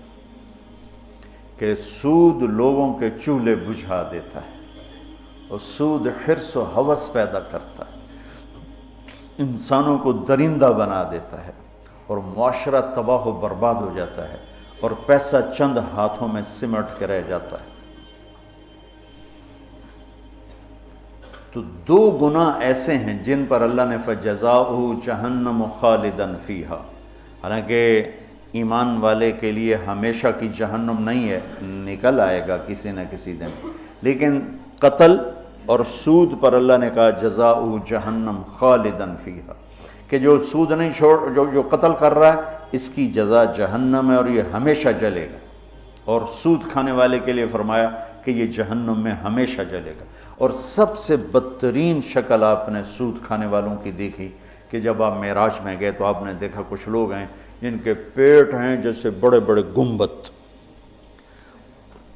کہ سود لوگوں کے چولہے بجھا دیتا ہے، اور سود حرص و ہوس پیدا کرتا ہے، انسانوں کو درندہ بنا دیتا ہے، اور معاشرہ تباہ و برباد ہو جاتا ہے، اور پیسہ چند ہاتھوں میں سمٹ کے رہ جاتا ہے۔ تو 2 گناہ ایسے ہیں جن پر اللہ نے فَجَزَاؤُهُ جَهَنَّمُ خَالِدًا فِيهَا، حالانکہ ایمان والے کے لیے ہمیشہ کی جہنم نہیں ہے، نکل آئے گا کسی نہ کسی دن، لیکن قتل اور سود پر اللہ نے کہا جزاؤ جہنم خالداً فیہا، کہ جو سود نہیں جو قتل کر رہا ہے اس کی جزا جہنم ہے اور یہ ہمیشہ جلے گا، اور سود کھانے والے کے لیے فرمایا کہ یہ جہنم میں ہمیشہ جلے گا۔ اور سب سے بدترین شکل آپ نے سود کھانے والوں کی دیکھی کہ جب آپ معراج میں گئے تو آپ نے دیکھا کچھ لوگ ہیں جن کے پیٹ ہیں جیسے بڑے بڑے گنبد،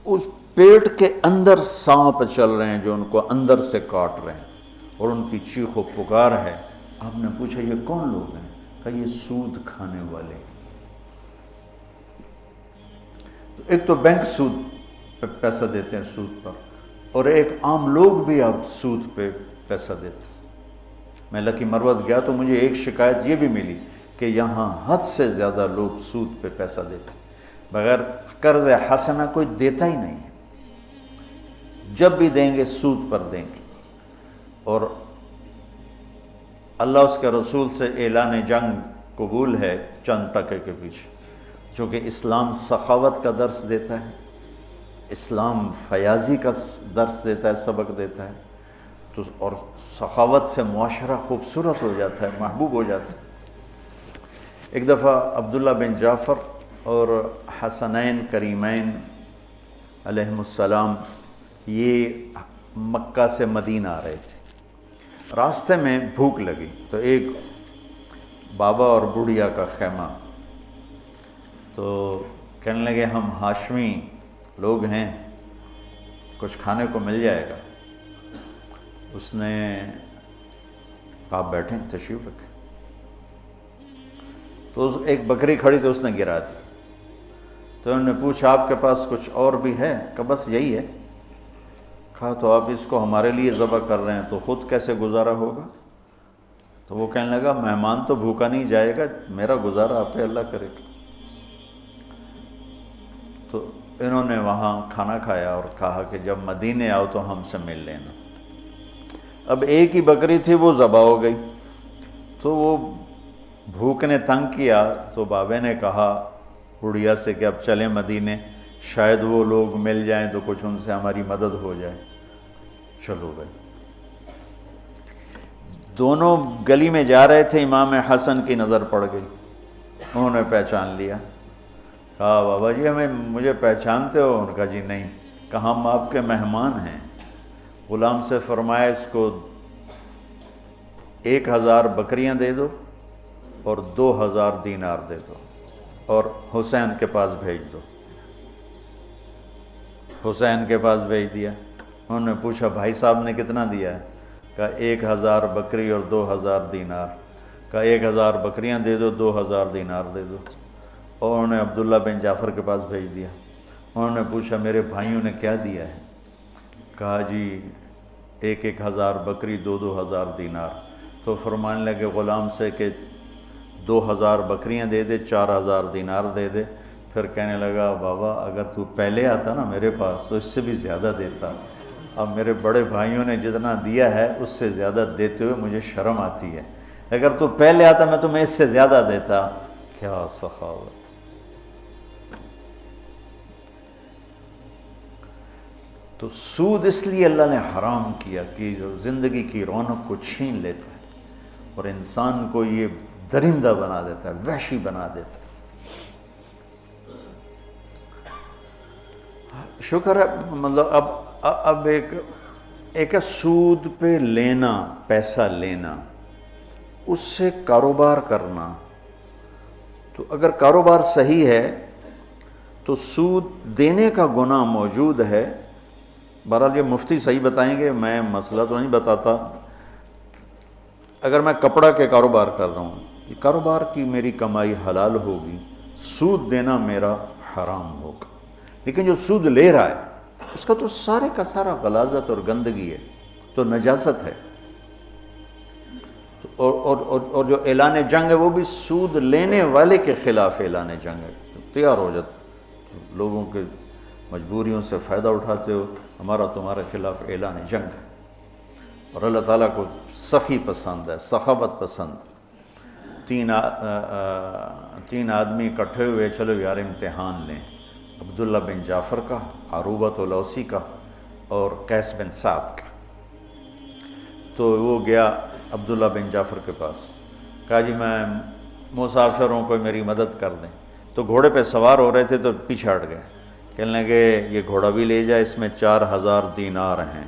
اس پیٹ کے اندر سانپ چل رہے ہیں جو ان کو اندر سے کاٹ رہے ہیں، اور ان کی چیخ و پکار ہے۔ آپ نے پوچھا یہ کون لوگ ہیں؟ کہا یہ سود کھانے والے۔ ایک تو بینک سود پہ پیسہ دیتے ہیں، سود پر، اور ایک عام لوگ بھی اب سود پہ پیسہ دیتے ہیں۔ میں لکی مروت گیا تو مجھے ایک شکایت یہ بھی ملی کہ یہاں حد سے زیادہ لوگ سود پہ پیسہ دیتے ہیں، بغیر قرض حسنہ کوئی دیتا ہی نہیں ہے، جب بھی دیں گے سود پر دیں گے۔ اور اللہ اس کے رسول سے اعلان جنگ قبول ہے چند ٹکے کے پیچھے، چونکہ اسلام سخاوت کا درس دیتا ہے، اسلام فیاضی کا درس دیتا ہے، سبق دیتا ہے، تو اور سخاوت سے معاشرہ خوبصورت ہو جاتا ہے، محبوب ہو جاتا ہے۔ ایک دفعہ عبداللہ بن جعفر اور حسنین کریمین علیہم السلام یہ مکہ سے مدینہ آ رہے تھے، راستے میں بھوک لگی تو ایک بابا اور بڑھیا کا خیمہ، تو کہنے لگے ہم ہاشمی لوگ ہیں، کچھ کھانے کو مل جائے گا؟ اس نے کہا بیٹھیں، تشریف رکھیں۔ تو ایک بکری کھڑی تو اس نے گرا دی، تو انہوں نے پوچھا آپ کے پاس کچھ اور بھی ہے؟ کہا بس یہی ہے۔ کہا تو آپ اس کو ہمارے لیے ذبح کر رہے ہیں تو خود کیسے گزارا ہوگا؟ تو وہ کہنے لگا مہمان تو بھوکا نہیں جائے گا، میرا گزارا آپ پہ اللہ کرے گا۔ تو انہوں نے وہاں کھانا کھایا اور کہا کہ جب مدینے آؤ تو ہم سے مل لینا۔ اب ایک ہی بکری تھی، وہ ذبح ہو گئی، تو وہ بھوک نے تنگ کیا، تو بابے نے کہا بڑھیا سے کہ اب چلیں مدینے، شاید وہ لوگ مل جائیں تو کچھ ان سے ہماری مدد ہو جائے۔ چلو گئے، دونوں گلی میں جا رہے تھے، امام حسن کی نظر پڑ گئی، انہوں نے پہچان لیا۔ کہا بابا جی مجھے پہچانتے ہو؟ ان کا جی نہیں۔ کہا ہم آپ کے مہمان ہیں۔ غلام سے فرمایا اس کو 1000 بکریاں دے دو اور 2000 دینار دے دو اور حسین کے پاس بھیج دو۔ حسین کے پاس بھیج دیا۔ انہوں نے پوچھا بھائی صاحب نے کتنا دیا ہے؟ کہا 1000 بکری اور 2000 دینار۔ کہا 1000 بکریاں دے دو، 2000 دینار دے دو، اور انہوں نے عبداللہ بن جعفر کے پاس بھیج دیا۔ انہوں نے پوچھا میرے بھائیوں نے کیا دیا ہے؟ کہا جی 1000 بکری، 2000 دینار۔ تو فرمانے لگے غلام سے کہ 2000 بکریاں دے دے، 4000 دینار دے دے۔ پھر کہنے لگا بابا اگر تو پہلے آتا نا میرے پاس تو اس سے بھی زیادہ دیتا، اب میرے بڑے بھائیوں نے جتنا دیا ہے اس سے زیادہ دیتے ہوئے مجھے شرم آتی ہے، اگر تو پہلے آتا میں تمہیں اس سے زیادہ دیتا۔ کیا سخاوت! تو سود اس لیے اللہ نے حرام کیا کہ زندگی کی رونق کو چھین لیتا ہے اور انسان کو یہ درندہ بنا دیتا ہے، وحشی بنا دیتا ہے۔ شکر ہے مطلب اب ایک سود پہ لینا، پیسہ لینا، اس سے کاروبار کرنا، تو اگر کاروبار صحیح ہے تو سود دینے کا گناہ موجود ہے۔ بہرحال یہ مفتی صحیح بتائیں گے، میں مسئلہ تو نہیں بتاتا۔ اگر میں کپڑا کے کاروبار کر رہا ہوں، یہ کاروبار کی میری کمائی حلال ہوگی، سود دینا میرا حرام ہوگا، لیکن جو سود لے رہا ہے اس کا تو سارے کا سارا غلاظت اور گندگی ہے، تو نجاست ہے۔ اور جو اعلان جنگ ہے وہ بھی سود لینے والے کے خلاف اعلان جنگ ہے۔ تیار ہو جاتا لوگوں کے مجبوریوں سے فائدہ اٹھاتے ہو، ہمارا تمہارے خلاف اعلان جنگ ہے۔ اور اللہ تعالیٰ کو سخی پسند ہے، سخاوت پسند۔ 3 آدمی اکٹھے ہوئے، چلو یار امتحان لیں، عبداللہ بن جعفر کا، عروبۃ الاوسی کا اور قیس بن سعد کا۔ تو وہ گیا عبداللہ بن جعفر کے پاس، کہا جی میں مسافر ہوں، کوئی میری مدد کر دیں۔ تو گھوڑے پہ سوار ہو رہے تھے تو پیچھے ہٹ گئے، کہنے لگے یہ گھوڑا بھی لے جائے، اس میں 4000 دینار ہیں،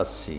80,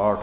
8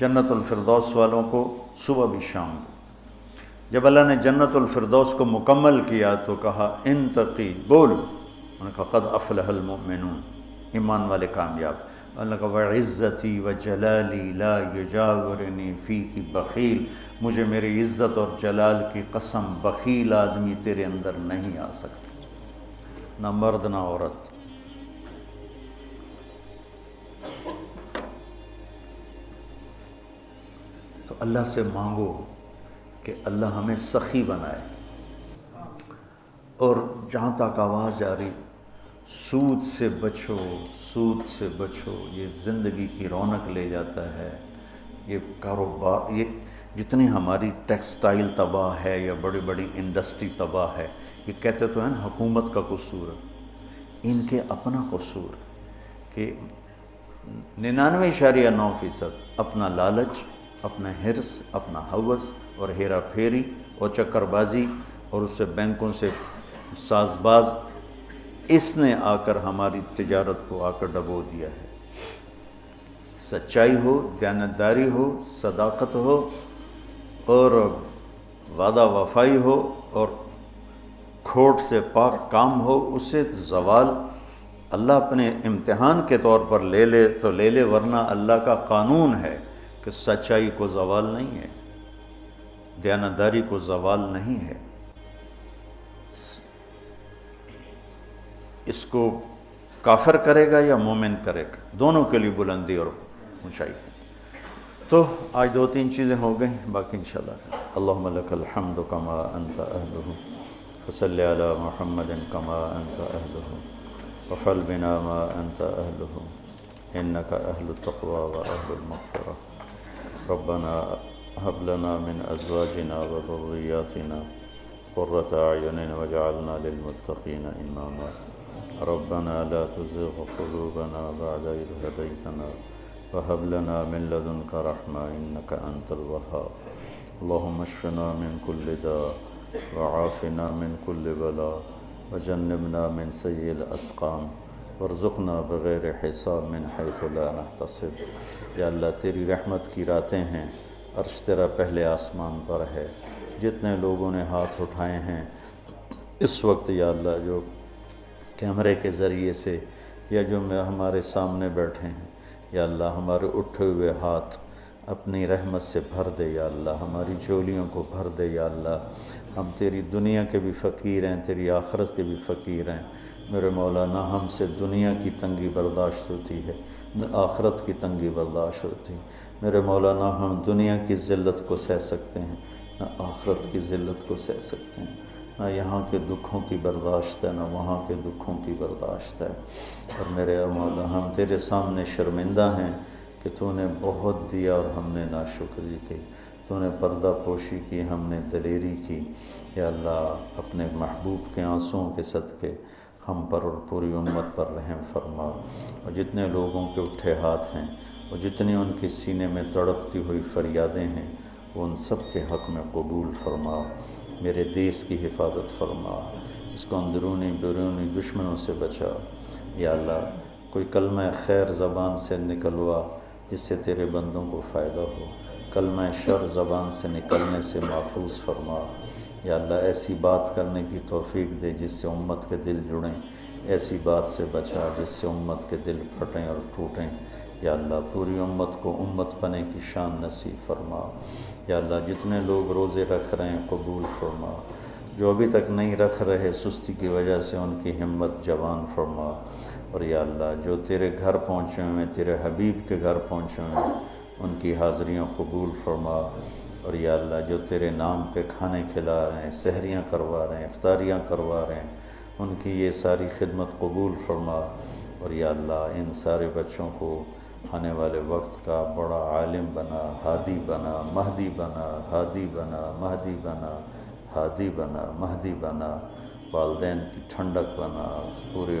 جنت الفردوس والوں کو صبح بھی شام بھی۔ جب اللہ نے جنت الفردوس کو مکمل کیا تو کہا انتقی بول، انہوں نے کہا قد افلح المؤمنون، ایمان والے کامیاب۔ اللہ کا وعزتی وجلالی لا یجاورنی فیک بخیل، مجھے میری عزت اور جلال کی قسم بخیل آدمی تیرے اندر نہیں آ سکتا، نہ مرد نہ عورت۔ تو اللہ سے مانگو کہ اللہ ہمیں سخی بنائے، اور جہاں تک آواز آ رہی سود سے بچو، سود سے بچو، یہ زندگی کی رونق لے جاتا ہے، یہ کاروبار، یہ جتنی ہماری ٹیکسٹائل تباہ ہے یا بڑی بڑی انڈسٹری تباہ ہے، یہ کہتے تو ہیں نا حکومت کا قصور ہے، ان کے اپنا قصور کہ 99.9% اپنا لالچ، اپنا حرص، اپنا ہوس اور ہیرا پھیری اور چکر بازی، اور اس سے بینکوں سے ساز باز، اس نے آ کر ہماری تجارت کو آ کر ڈبو دیا ہے۔ سچائی ہو، دیانتداری ہو، صداقت ہو اور وعدہ وفائی ہو اور کھوٹ سے پاک کام ہو، اس سے زوال اللہ اپنے امتحان کے طور پر لے لے تو لے لے، ورنہ اللہ کا قانون ہے کہ سچائی کو زوال نہیں ہے، دیانتداری کو زوال نہیں ہے۔ اس کو کافر کرے گا یا مومن کرے گا، دونوں کے لیے بلندی اور اونچائی۔ تو آج 2-3 چیزیں ہو گئیں، باقی انشاءاللہ۔ اللہم لک الحمد کما انت اہلہ، فصلی علی محمد کما انت اہلہ، وفعل بنا ما انت اہلہ، انک اہل التقوی و اہل المغفرہ۔ ربنا هب لنا من ازواجنا وذریاتنا قرۃ اعین واجعلنا للمتقین اماما۔ ربنا لا تزغ قلوبنا بعد إذ هديتنا وهب لنا من لدنك رحمة إنك أنت الوهاب۔ اللهم اشفنا من كل داء وعافنا من كل بلاء وجنبنا من سيء الأسقام وارزقنا بغیر حساب من حيث لا نحتسب۔ یا اللہ تیری رحمت کی راتیں ہیں، عرش تیرا پہلے آسمان پر ہے، جتنے لوگوں نے ہاتھ اٹھائے ہیں اس وقت یا اللہ جو کیمرے کے ذریعے سے یا جو ہمارے سامنے بیٹھے ہیں، یا اللہ ہمارے اٹھے ہوئے ہاتھ اپنی رحمت سے بھر دے، یا اللہ ہماری جھولیوں کو بھر دے، یا اللہ ہم تیری دنیا کے بھی فقیر ہیں، تیری آخرت کے بھی فقیر ہیں میرے مولا۔ نہ ہم سے دنیا کی تنگی برداشت ہوتی ہے، نہ آخرت کی تنگی برداشت ہوتی میرے مولا۔ نہ ہم دنیا کی ذلت کو سہ سکتے ہیں، نہ آخرت کی ذلت کو سہ سکتے ہیں، نہ یہاں کے دکھوں کی برداشت ہے، نہ وہاں کے دکھوں کی برداشت ہے۔ اور میرے مولا ہم تیرے سامنے شرمندہ ہیں کہ تو نے بہت دیا اور ہم نے ناشکری کی، تو نے پردہ پوشی کی، ہم نے دلیری کی۔ یا اللہ اپنے محبوب کے آنسوؤں کے صدقے ہم پر اور پوری امت پر رحم فرما، اور جتنے لوگوں کے اٹھے ہاتھ ہیں اور جتنی ان کے سینے میں تڑپتی ہوئی فریادیں ہیں وہ ان سب کے حق میں قبول فرما۔ میرے دیس کی حفاظت فرما، اس کو اندرونی بیرونی دشمنوں سے بچا۔ یا اللہ کوئی کلمہ خیر زبان سے نکلوا جس سے تیرے بندوں کو فائدہ ہو، کلمہ شر زبان سے نکلنے سے محفوظ فرما۔ یا اللہ ایسی بات کرنے کی توفیق دے جس سے امت کے دل جڑیں، ایسی بات سے بچا جس سے امت کے دل پھٹیں اور ٹوٹیں۔ یا اللہ پوری امت کو امت بنے کی شان نصیب فرما۔ یا اللہ جتنے لوگ روزے رکھ رہے ہیں قبول فرما، جو ابھی تک نہیں رکھ رہے سستی کی وجہ سے ان کی ہمت جوان فرما۔ اور یا اللہ جو تیرے گھر پہنچے ہوئے ہیں، تیرے حبیب کے گھر پہنچے ہوئے ہیں، ان کی حاضریاں قبول فرما۔ اور یا اللہ جو تیرے نام پہ کھانے کھلا رہے ہیں، سحریاں کروا رہے ہیں، افطاریاں کروا رہے ہیں، ان کی یہ ساری خدمت قبول فرما۔ اور یا اللہ ان سارے بچوں کو آنے والے وقت کا بڑا عالم بنا، ہادی بنا، مہدی بنا، ہادی بنا، مہدی بنا، ہادی بنا، مہدی بنا، والدین کی ٹھنڈک بنا، پورے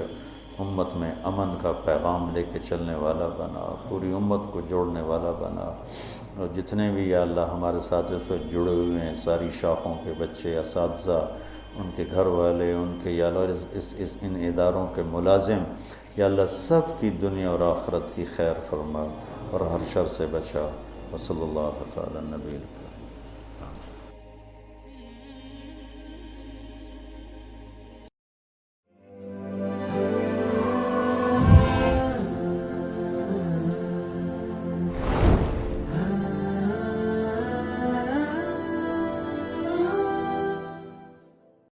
امت میں امن کا پیغام لے کے چلنے والا بنا، پوری امت کو جوڑنے والا بنا۔ اور جتنے بھی یا اللہ ہمارے ساتھ اس وقت جڑے ہوئے ہیں، ساری شاخوں کے بچے، اساتذہ، ان کے گھر والے، ان کے یا اللہ ان اداروں کے ملازم، یا اللہ سب کی دنیا اور آخرت کی خیر فرما اور ہر شر سے بچا۔ وصلی اللہ تعالی نبی